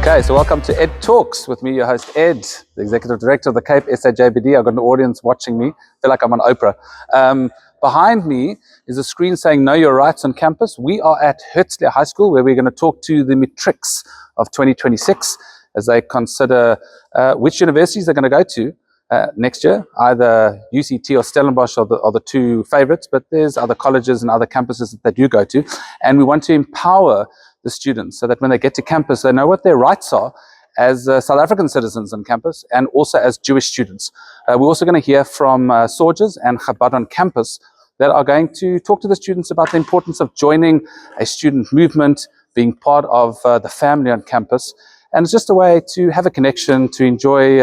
Okay, so welcome to Ed Talks with me, your host Ed, the Executive Director of the Cape SAJBD. I've got an audience watching me. I feel like I'm on Oprah. Behind me is a screen saying Know Your Rights on campus. We are at Herzlia High School, where we're going to talk to the matrics of 2026 as they consider which universities they're going to go to next year. Either UCT or Stellenbosch are the two favorites, but there's other colleges and other campuses that they do go to. And we want to empower the students so that when they get to campus, they know what their rights are as South African citizens on campus and also as Jewish students. We're also going to hear from soldiers and Chabad on campus that are going to talk to the students about the importance of joining a student movement, being part of the family on campus. And it's just a way to have a connection, to enjoy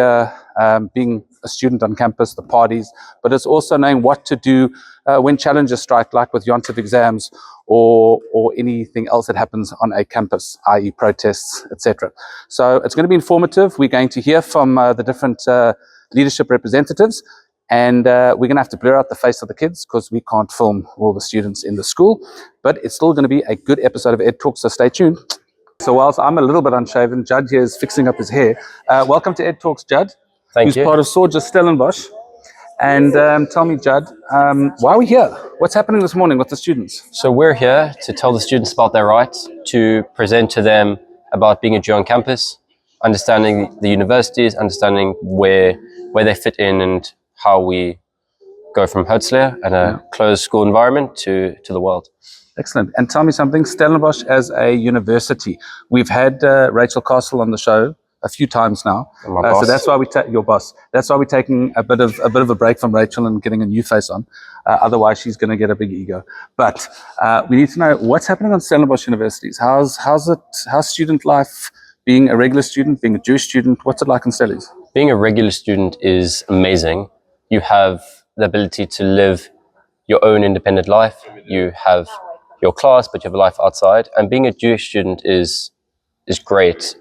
being a student on campus, the parties, but it's also knowing what to do when challenges strike, like with Yontif exams or anything else that happens on a campus, i.e. protests, etc. So it's going to be informative. We're going to hear from the different leadership representatives, and we're going to have to blur out the face of the kids because we can't film all the students in the school, but it's still going to be a good episode of Ed Talks, so stay tuned. So whilst I'm a little bit unshaven, Judd here is fixing up his hair. Welcome to Ed Talks, Judd. Thank you. Who's part of Soldier Stellenbosch. And tell me, Judd, why are we here? What's happening this morning with the students? So we're here to tell the students about their rights, to present to them about being a Jew on campus, understanding the universities, understanding where they fit in and how we go from Herzlia and a closed school environment to the world. Excellent. And tell me something, Stellenbosch as a university. We've had Rachel Castle on the show a few times now. So that's why your boss. That's why we're taking a bit of a break from Rachel and getting a new face on. Otherwise, she's going to get a big ego. But we need to know what's happening on Stellenbosch universities. How's student life? Being a regular student, being a Jewish student, what's it like in Stellies? Being a regular student is amazing. You have the ability to live your own independent life. You have your class, but you have a life outside. And being a Jewish student is great.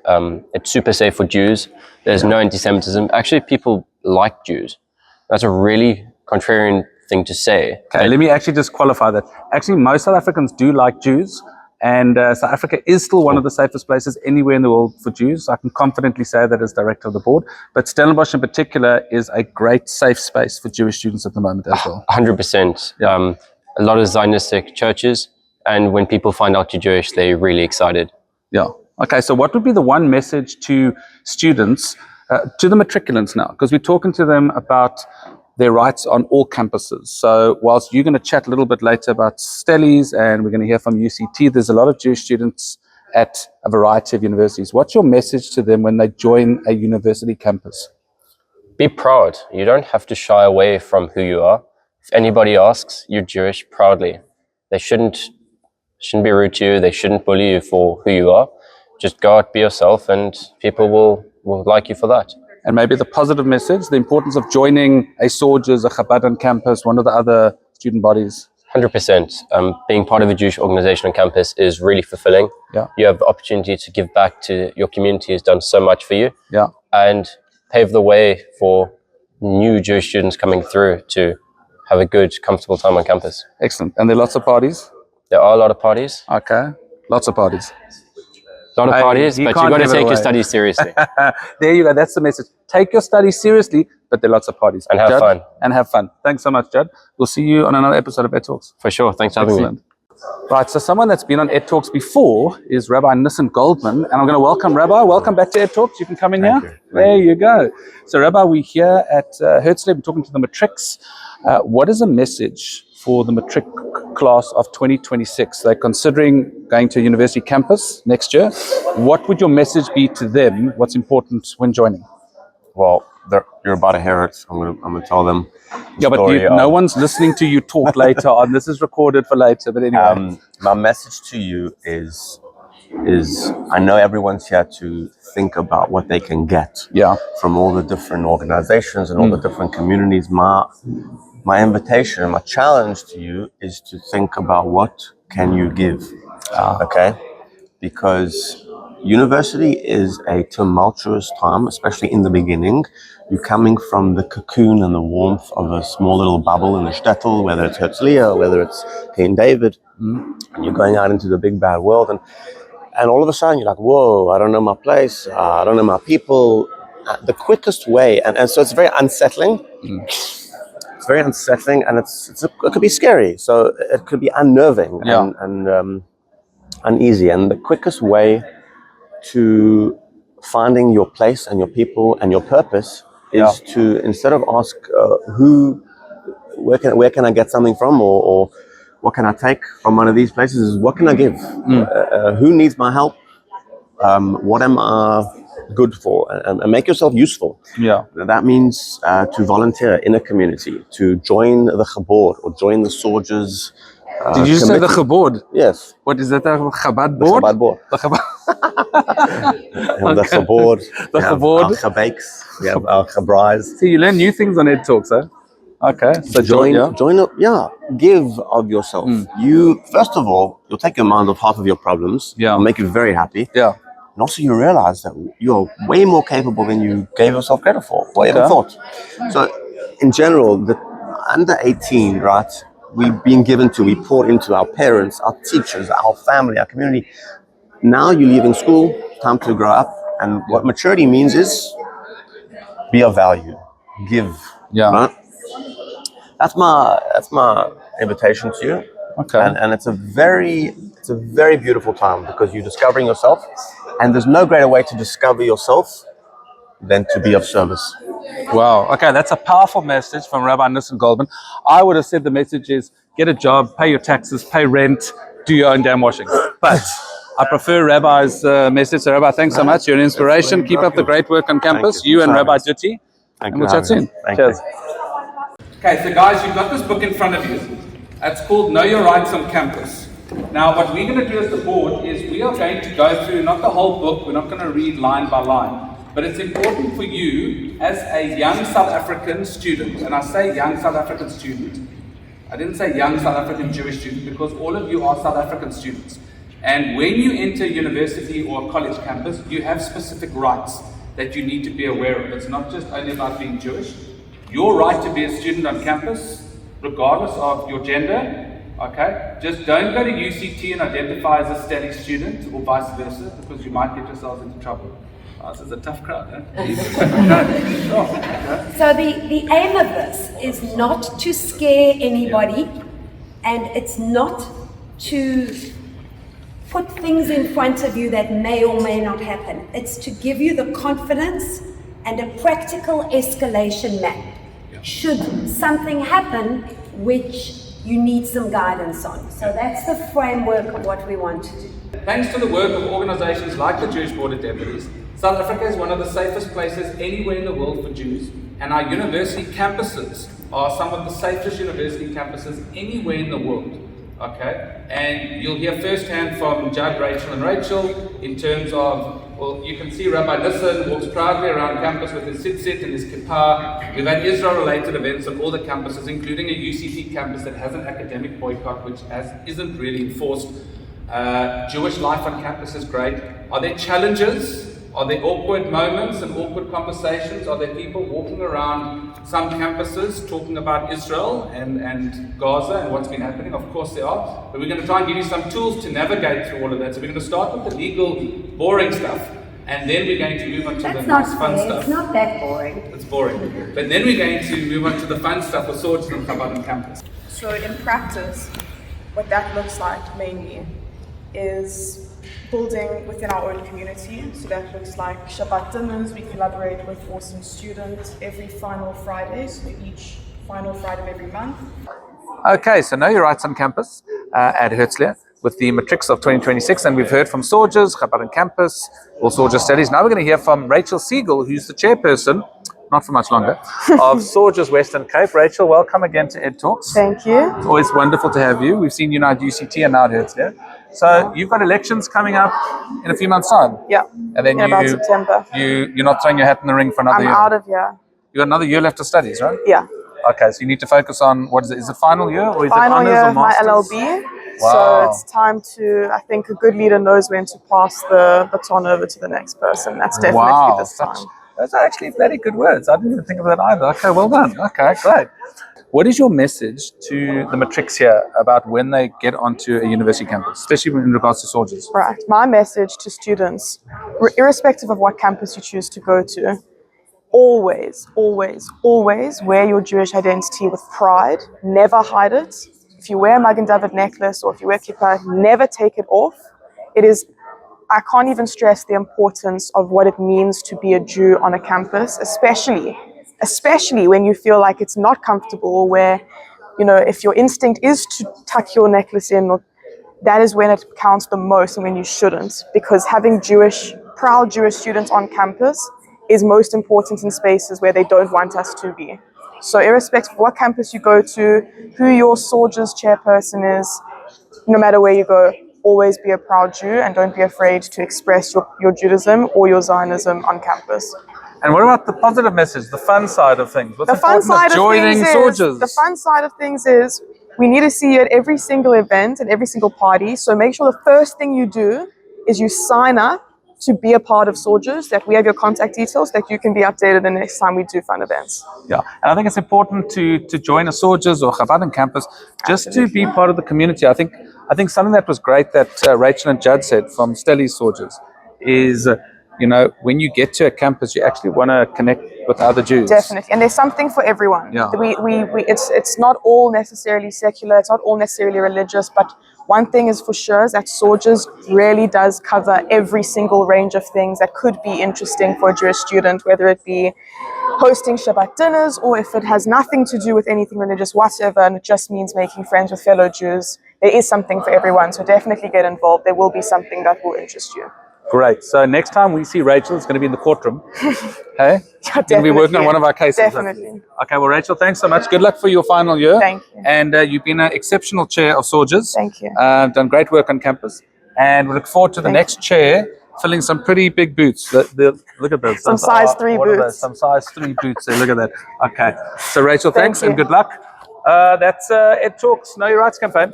It's super safe for Jews. There's no anti-Semitism. Actually, people like Jews. That's a really contrarian thing to say. Okay, let me actually just qualify that. Actually, most South Africans do like Jews, and South Africa is still one of the safest places anywhere in the world for Jews. I can confidently say that as director of the board. But Stellenbosch in particular is a great safe space for Jewish students at the moment as well. 100%. Yeah. A lot of Zionistic churches, and when people find out you're Jewish, they're really excited. Yeah. Okay, so what would be the one message to students, to the matriculants now? Because we're talking to them about their rights on all campuses. So whilst you're going to chat a little bit later about Stellies and we're going to hear from UCT, there's a lot of Jewish students at a variety of universities. What's your message to them when they join a university campus? Be proud. You don't have to shy away from who you are. If anybody asks, you're Jewish, proudly. They shouldn't be rude to you. They shouldn't bully you for who you are. Just go out, be yourself, and people will like you for that. And maybe the positive message, the importance of joining a Soldiers, a Chabad on campus, one of the other student bodies. 100%. Being part of a Jewish organization on campus is really fulfilling. Yeah. You have the opportunity to give back to your community, has done so much for you. Yeah. And pave the way for new Jewish students coming through to have a good, comfortable time on campus. Excellent. And there are lots of parties? There are a lot of parties. Okay. Lots of parties. A lot of parties, but you've got to take your studies seriously. There you go. That's the message. Take your studies seriously, but there are lots of parties. And have fun. And have fun. Thanks so much, Judd. We'll see you on another episode of Ed Talks. For sure. Thanks for having me. Right, so someone that's been on Ed Talks before is Rabbi Nissen Goldman, and I'm going to welcome Rabbi. Welcome back to Ed Talks. You can come in here. There you go. So, Rabbi, we're here at Herzlia. We're talking to the matrics. What is a message for the matric class of 2026? They're considering going to a university campus next year. What would your message be to them? What's important when joining? Well, you're about to hear it. I'm gonna tell them. Yeah, but no one's listening to you talk later on. This is recorded for later. But anyway, my message to you is I know everyone's here to think about what they can get from all the different organizations and all the different communities. My invitation, my challenge to you is to think about what can you give, okay? Because university is a tumultuous time, especially in the beginning. You're coming from the cocoon and the warmth of a small little bubble in the shtetl, whether it's Herzlia, whether it's King David, and you're going out into the big bad world. and all of a sudden you're like, whoa, I don't know my place, I don't know my people. The quickest way, and so it's very unsettling. It's very unsettling, and it could be scary. So it could be unnerving and uneasy. And the quickest way to finding your place and your people and your purpose is to, instead of ask where can I get something from, or what can I take from one of these places, is what can I give? Who needs my help? What am I good for? And make yourself useful. That means to volunteer in a community, to join the Chabad or join the soldiers. Did you say the Chabad? Yes. What is that? The Chabad board? The Chabad board. The Chabad. The Chabad. The Chabad. Our Chabakes. We have our Chabrais. See, you learn new things on Ed Talks, eh? Okay. So join up. Yeah. Give of yourself. You, first of all, you'll take your mind off half of your problems. It'll make you very happy. And also you realize that you're way more capable than you gave yourself credit for, or ever thought. So in general, the under 18, right, we pour into our parents, our teachers, our family, our community. Now you're leaving school, time to grow up. And what maturity means is be of value, give. Right? That's my invitation to you. Okay. And it's a very beautiful time, because you're discovering yourself, and there's no greater way to discover yourself than to be of service. Wow. Okay, that's a powerful message from Rabbi Nissen Goldman. I would have said the message is get a job, pay your taxes, pay rent, do your own damn washing. But I prefer Rabbi's message. So Rabbi, thanks so much. You're an inspiration. Keep up the great work on campus. You and Rabbi Dutti. And we'll chat soon. Cheers. Okay, so guys, you've got this book in front of you. It's called Know Your Rights on Campus. Now, what we're going to do as the board is we are going to go through not the whole book. We're not going to read line by line. But it's important for you as a young South African student, and I say young South African student, I didn't say young South African Jewish student, because all of you are South African students. And when you enter university or a college campus, you have specific rights that you need to be aware of. It's not just only about being Jewish. Your right to be a student on campus, regardless of your gender, okay? Just don't go to UCT and identify as a study student or vice versa, because you might get yourselves into trouble. This is a tough crowd, eh? So the aim of this is not to scare anybody, and it's not to put things in front of you that may or may not happen. It's to give you the confidence and a practical escalation map. Should something happen which you need some guidance on. So that's the framework of what we want to do. Thanks to the work of organizations like the Jewish Border Deputies, South Africa is one of the safest places anywhere in the world for Jews, and our university campuses are some of the safest university campuses anywhere in the world. Okay, and you'll hear firsthand from Judd, Rachel, and Rachel in terms of, well, you can see Rabbi Nissen walks proudly around campus with his tzitzit and his kippah. We've had Israel-related events on all the campuses, including a UCT campus that has an academic boycott, which isn't really enforced. Jewish life on campus is great. Are there challenges? Are there awkward moments and awkward conversations? Are there people walking around some campuses talking about Israel and Gaza and what's been happening? Of course there are. But we're going to try and give you some tools to navigate through all of that. So we're going to start with the legal, boring stuff. And then we're going to move on to the nice, fun stuff. It's not that boring. It's boring. But then we're going to move on to the fun stuff with swords and Chabad on campus. So in practice, what that looks like mainly is building within our own community. So that looks like Shabbat dinners. We collaborate with awesome students every final Friday, so each final Friday of every month. Okay, so Know Your Rights on Campus at Herzlia with the matrics of 2026, and we've heard from Sorges, Chabad on Campus, or Sorges Studies. Now we're going to hear from Rachel Siegel, who's the chairperson, not for much longer, of Sorges Western Cape. Rachel, welcome again to Ed Talks. Thank you. It's always wonderful to have you. We've seen you now at UCT and now at Herzlia. So you've got elections coming up in a few months' time. Yeah. And then about September. You're not throwing your hat in the ring for another year. I'm out of here. You got another year left of studies, right? Yeah. Okay, so you need to focus on, what is it? Is it final year or is final it honors year or of my masters? LLB. Wow. So it's time to, I think a good leader knows when to pass the baton over to the next person. That's definitely this time. Those are actually very good words. I didn't even think of that either. Okay, well done. Okay, great. What is your message to the matrics here about when they get onto a university campus, especially in regards to soldiers? Right. My message to students, irrespective of what campus you choose to go to, always, always, always wear your Jewish identity with pride. Never hide it. If you wear a Magen David necklace or if you wear kippah, never take it off. It is, I can't even stress the importance of what it means to be a Jew on a campus, especially when you feel like it's not comfortable, or where, you know, if your instinct is to tuck your necklace in, or that is when it counts the most and when you shouldn't, because having proud Jewish students on campus is most important in spaces where they don't want us to be. So irrespective of what campus you go to, who your soldiers chairperson is, no matter where you go, always be a proud Jew and don't be afraid to express your Judaism or your Zionism on campus. And what about the positive message, the fun side of things? What's The fun side of joining things soldiers? The fun side of things is we need to see you at every single event and every single party. So make sure the first thing you do is you sign up to be a part of soldiers, that we have your contact details, that you can be updated the next time we do fun events. Yeah, and I think it's important to join a soldiers or Chabad campus just to be part of the community. I think something that was great that Rachel and Judd said from Stelly's soldiers is, you know, when you get to a campus, you actually want to connect with other Jews. Definitely, and there's something for everyone. Yeah. It's not all necessarily secular, it's not all necessarily religious, but one thing is for sure is that soldiers really does cover every single range of things that could be interesting for a Jewish student, whether it be hosting Shabbat dinners or if it has nothing to do with anything religious whatsoever and it just means making friends with fellow Jews. There is something for everyone, so definitely get involved. There will be something that will interest you. Great. So next time we see Rachel, it's going to be in the courtroom. Hey? Yeah, going to be working on one of our cases. Definitely. Okay, well, Rachel, thanks so much. Good luck for your final year. Thank you. And you've been an exceptional chair of soldiers. Thank you. Done great work on campus. And we look forward to the next chair filling some pretty big boots. Look at those. Some size 3 boots. Some size 3 boots there. Look at that. Okay. So, Rachel, thanks and good luck. That's Ed Talks, Know Your Rights campaign.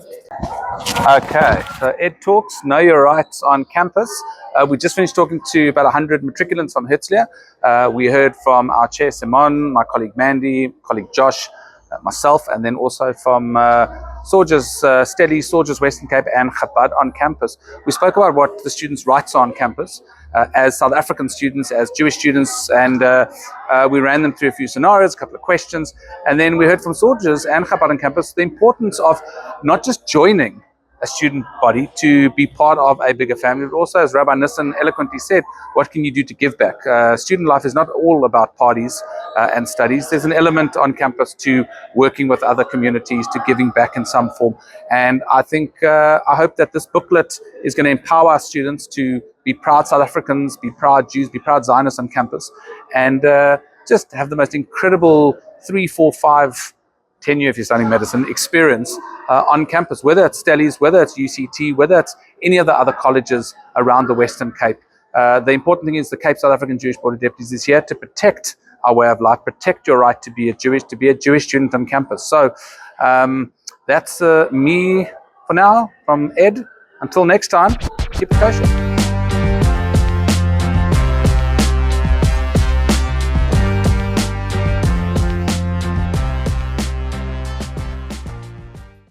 Okay, so Ed Talks, Know Your Rights on campus. We just finished talking to about 100 matriculants from Herzlia. We heard from our chair, Simon, my colleague Mandy, colleague Josh, myself, and then also from soldiers, Stelly, Soldiers Western Cape, and Chabad on campus. We spoke about what the students' rights are on campus as South African students, as Jewish students, and we ran them through a few scenarios, a couple of questions, and then we heard from soldiers and Chabad on campus the importance of not just joining a student body to be part of a bigger family, but also, as Rabbi Nissen eloquently said, what can you do to give back? Student life is not all about parties and studies. There's an element on campus to working with other communities, to giving back in some form. And I think, I hope that this booklet is going to empower students to be proud South Africans, be proud Jews, be proud Zionists on campus, and just have the most incredible 3, 4, 5, 10 year if you're studying medicine experience on campus, whether it's Stelly's, whether it's UCT, whether it's any of the other colleges around the Western Cape. The important thing is the Cape South African Jewish Board of Deputies is here to protect our way of life, protect your right to be a Jewish student on campus. So that's me for now from Ed. Until next time, keep it kosher.